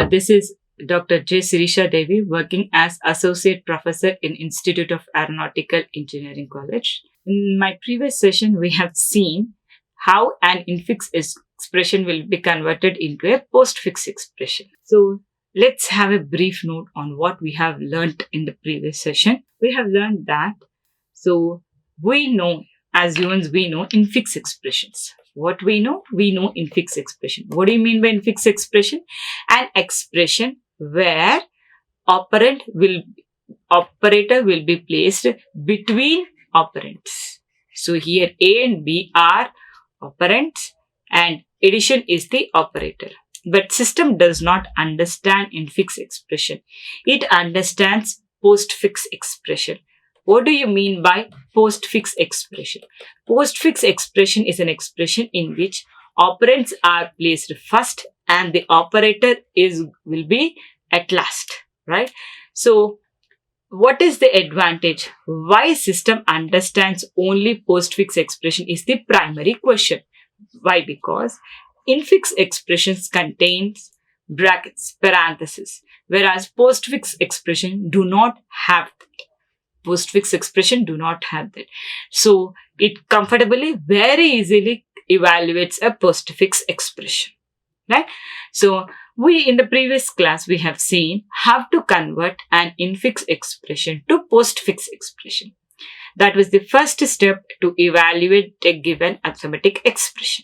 This is Dr.J Shirisha Devi, working as Associate Professor in Institute of Aeronautical Engineering College. In my previous session, we have seen how an infix expression will be converted into a postfix expression. So let's have a brief note on what we have learned in the previous session. We have learned that, we know, as humans, we know infix expressions. What we know? We know infix expression. What do you mean by infix expression? An expression where operator will be placed between operands. So here A and B are operands and addition is the operator. But system does not understand infix expression. It understands postfix expression. What do you mean by postfix expression? Postfix expression is an expression in which operands are placed first and the operator will be at last, right? So what is the advantage? Why system understands only postfix expression is the primary question. Why? Because infix expressions contains brackets, parentheses, whereas postfix expression do not have that. Postfix expression do not have that. So it comfortably, very easily evaluates a postfix expression, right? So in the previous class, we have seen how to convert an infix expression to postfix expression. That was the first step to evaluate a given arithmetic expression.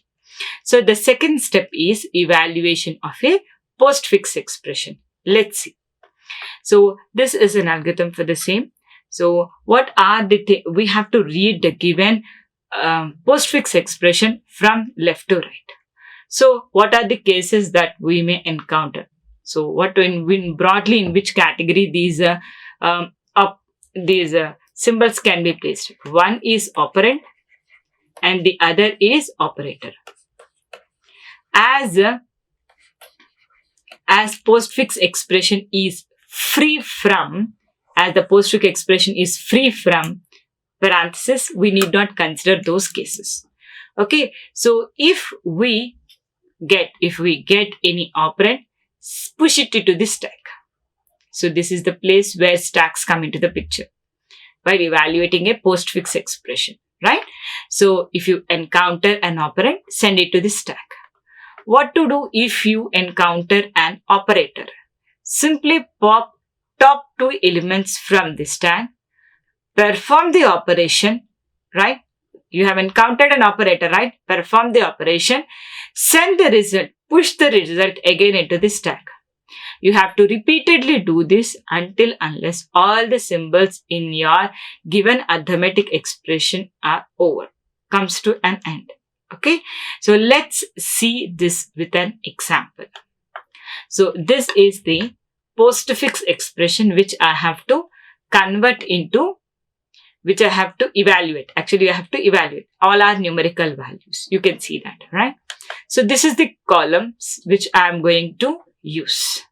So the second step is evaluation of a postfix expression. Let's see. So this is an algorithm for the same. So what are we have to read the given postfix expression from left to right. So what are the cases that we may encounter? So broadly in which category these symbols can be placed? One is operand and the other is operator. As postfix expression is free from parentheses, we need not consider those cases. Okay, so if we get any operand, push it into the stack. So this is the place where stacks come into the picture while evaluating a postfix expression, right? So if you encounter an operand, send it to the stack. What to do if you encounter an operator? Simply pop top two elements from the stack, perform the operation, right? You have encountered an operator, right? Perform the operation, send the result, push the result again into the stack. You have to repeatedly do this unless all the symbols in your given arithmetic expression are over, comes to an end. Okay, so let's see this with an example. So this is the postfix expression which I have to evaluate. Actually, I have to evaluate. All are numerical values. You can see that, right? So this is the columns which I am going to use.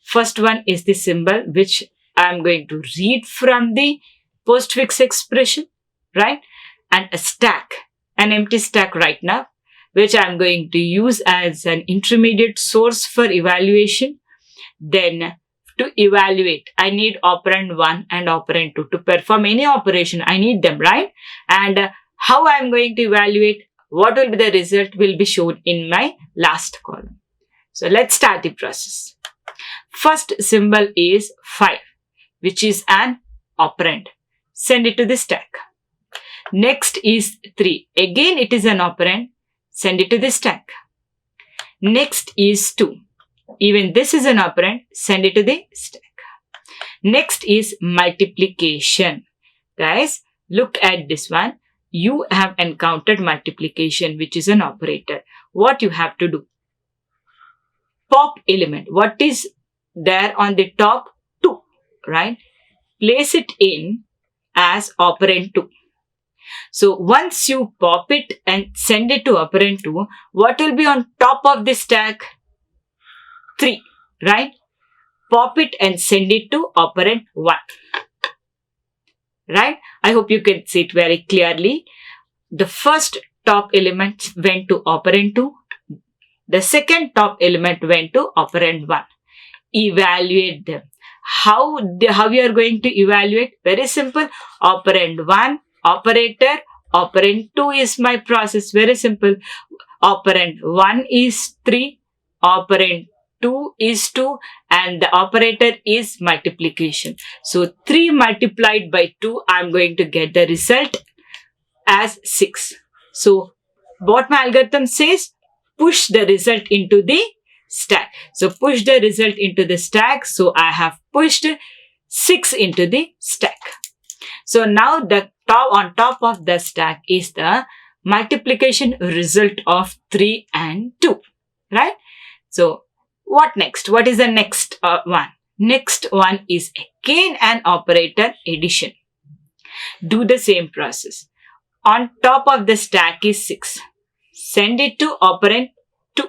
First one is the symbol which I am going to read from the postfix expression, right? And a stack, an empty stack right now, which I am going to use as an intermediate source for evaluation. Then to evaluate, I need operand 1 and operand 2. To perform any operation, I need them, right? And how I am going to evaluate, what will be the result will be shown in my last column. So let's start the process. First symbol is 5, which is an operand. Send it to the stack. Next is 3. Again, it is an operand. Send it to the stack. Next is 2. Even this is an operand, send it to the stack. Next is multiplication. Guys, look at this one. You have encountered multiplication, which is an operator. What you have to do? Pop element. What is there on the top? 2, right? Place it in as operand 2. So once you pop it and send it to operand 2, what will be on top of the stack? 3, right? Pop it and send it to operand 1, right? I hope you can see it very clearly. The first top element went to operand 2. The second top element went to operand 1. evaluate them. How you are going to evaluate? Very simple. Operand 1, operator. Operand 2 is my process. Very simple. Operand 1 is 3. Operand 2 is 2. And the operator is multiplication. So 3 multiplied by 2, I am going to get the result as 6. So what my algorithm says? Push the result into the stack. So push the result into the stack. So I have pushed 6 into the stack. So now on top of the stack is the multiplication result of 3 and 2. Right? So what next? What is the next one? Next one is again an operator addition. Do the same process. On top of the stack is 6. Send it to operand 2.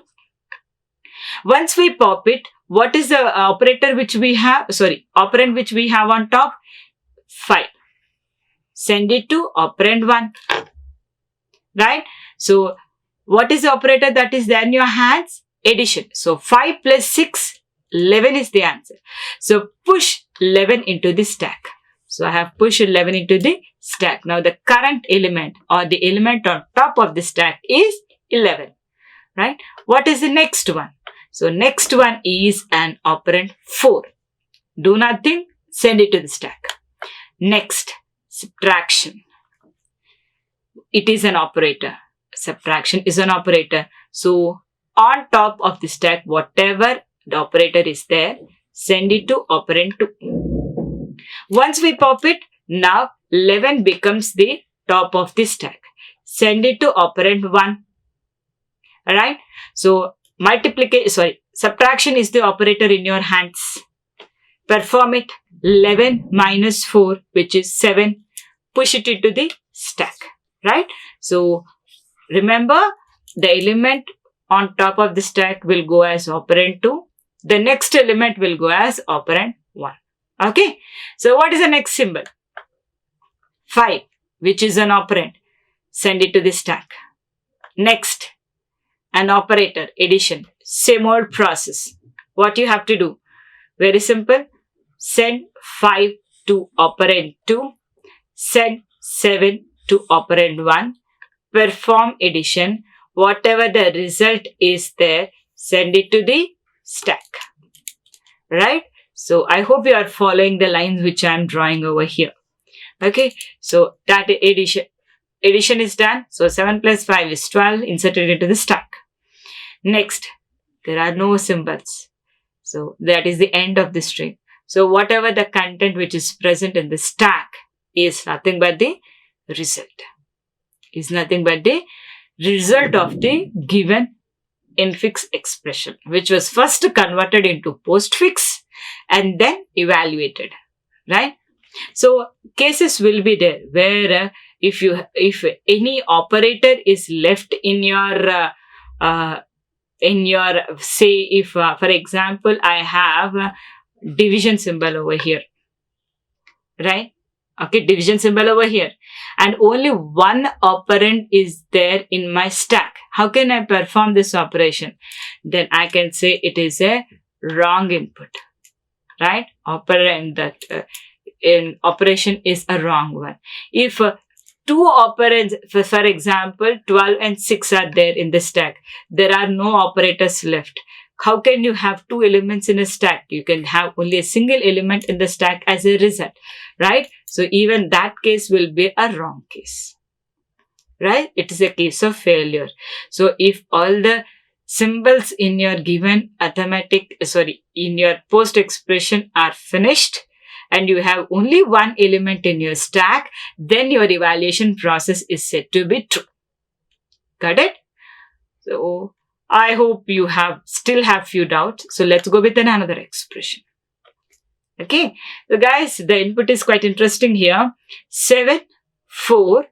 Once we pop it, what is the operand which we have on top? 5. Send it to operand 1. Right? So, what is the operator that is there in your hands? Addition. So, 5 plus 6, 11 is the answer. So, push 11 into the stack. So, I have pushed 11 into the stack. Now, the current element or the element on top of the stack is 11. Right? What is the next one? So, next one is an operand 4. Do nothing. Send it to the stack. Next, subtraction. It is an operator. Subtraction is an operator. So, on top of the stack, whatever the operator is there, send it to operand 2. Once we pop it, now 11 becomes the top of the stack. Send it to operand 1. Alright? So, subtraction is the operator in your hands. Perform it. 11 minus 4, which is 7. Push it into the stack. Right? So, remember, the element on top of the stack will go as operand 2. The next element will go as operand 1. Okay? So, what is the next symbol? 5, which is an operand. Send it to the stack. Next, an operator, addition. Same old process. What you have to do? Very simple. Send 5 to operand 2. Send 7 to operand 1. Perform addition. Whatever the result is there, send it to the stack. Right? So, I hope you are following the lines which I am drawing over here. Okay? So, that addition is done. So, 7 plus 5 is 12. Inserted into the stack. Next, there are no symbols. So, that is the end of the string. So, whatever the content which is present in the stack is nothing but the result. Is nothing but the result of the given infix expression, which was first converted into postfix and then evaluated. Right? So, cases will be there where if any operator is left in your say, if for example, I have a division symbol over here. Right? Okay, division symbol over here. And only one operand is there in my stack. How can I perform this operation? Then I can say it is a wrong input. Right? Operand that in operation is a wrong one. If two operands, for example, 12 and 6 are there in the stack, there are no operators left. How can you have two elements in a stack? You can have only a single element in the stack as a result, right? So even that case will be a wrong case, right? It is a case of failure. So if all the symbols in your given in your post expression are finished and you have only one element in your stack, then your evaluation process is said to be true. Got it? So I hope you still have few doubts. So let's go with another expression. Okay. So guys, the input is quite interesting here. 7, 4,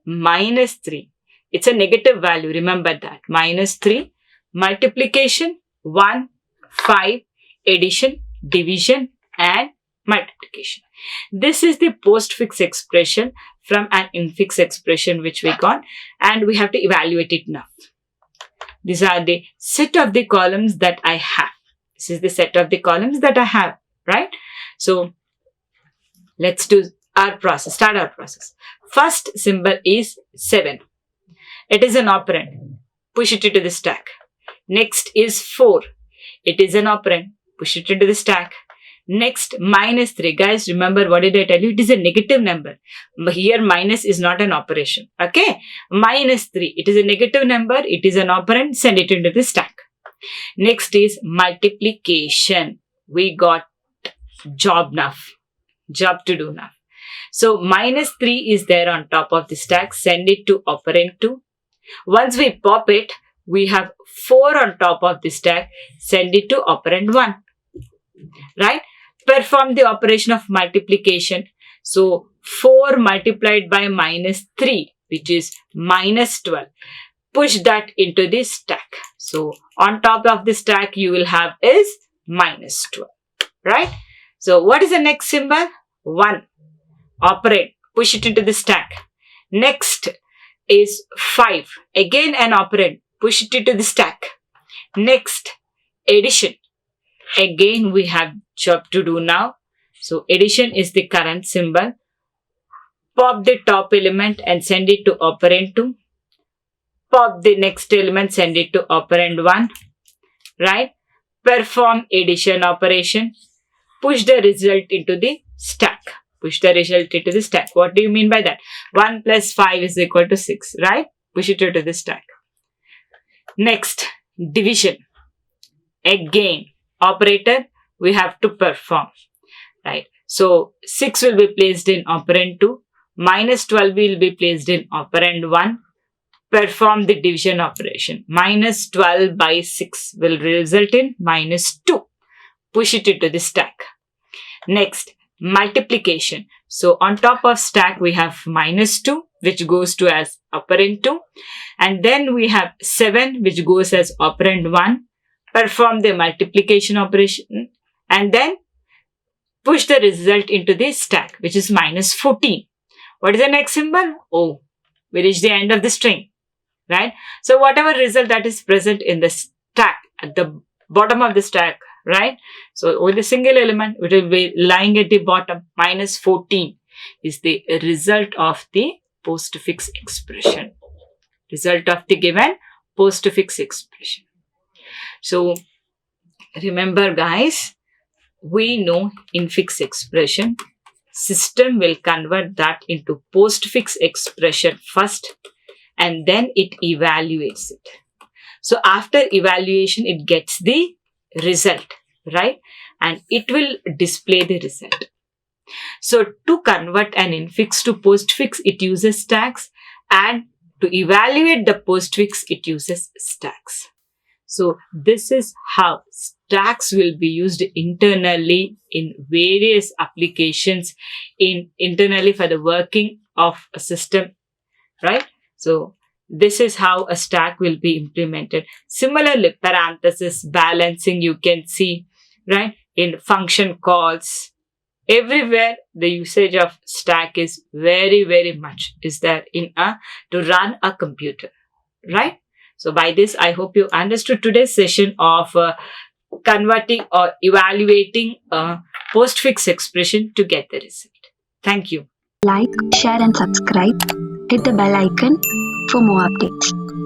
minus 3. It's a negative value. Remember that. Minus 3. Multiplication. 1, 5. Addition, division and multiplication. This is the postfix expression from an infix expression which we got, and we have to evaluate it now. These are the set of the columns that I have. This is the set of the columns that I have, right? So let's do our process, start our process. First symbol is 7. It is an operand. Push it into the stack. Next is 4. It is an operand. Push it into the stack. Next, minus 3. Guys, remember what did I tell you? It is a negative number. Here, minus is not an operation. Okay? Minus 3. It is a negative number. It is an operand. Send it into the stack. Next is multiplication. We got job now. Job to do now. So, minus 3 is there on top of the stack. Send it to operand 2. Once we pop it, we have 4 on top of the stack. Send it to operand 1. Right? Perform the operation of multiplication. So, 4 multiplied by minus 3, which is minus 12. Push that into the stack. So, on top of the stack, you will have is minus 12. Right? So, what is the next symbol? 1. Operand. Push it into the stack. Next is 5. Again an operand. Push it into the stack. Next, addition. Again, we have job to do now. So, addition is the current symbol. Pop the top element and send it to operand 2. Pop the next element, send it to operand 1. Right? Perform addition operation. Push the result into the stack. Push the result into the stack. What do you mean by that? 1 plus 5 is equal to 6. Right? Push it into the stack. Next, division. Again, operator we have to perform. Right? So, 6 will be placed in operand 2. Minus 12 will be placed in operand 1. Perform the division operation. Minus 12 by 6 will result in minus 2. Push it into the stack. Next, multiplication. So, on top of stack, we have minus 2, which goes to as operand 2. And then we have 7, which goes as operand 1. Perform the multiplication operation. And then push the result into the stack, which is minus 14. What is the next symbol? Oh, we reach the end of the string. Right? So, whatever result that is present in the stack, at the bottom of the stack, right? So, with a single element, it will be lying at the bottom. Minus 14 is the result of the postfix expression. Result of the given postfix expression. So, remember guys, we know infix expression. System will convert that into postfix expression first and then it evaluates it. So, after evaluation, it gets the result, right? And it will display the result. So, to convert an infix to postfix, it uses stacks, and to evaluate the postfix, it uses stacks. So, this is how stacks will be used internally in various applications internally for the working of a system, right? So, this is how a stack will be implemented. Similarly, parenthesis, balancing, you can see, right, in function calls. Everywhere, the usage of stack is very, very much is there to run a computer, right? So, by this, I hope you understood today's session of converting or evaluating a postfix expression to get the result. Thank you. Like, share and subscribe. Hit the bell icon for more updates.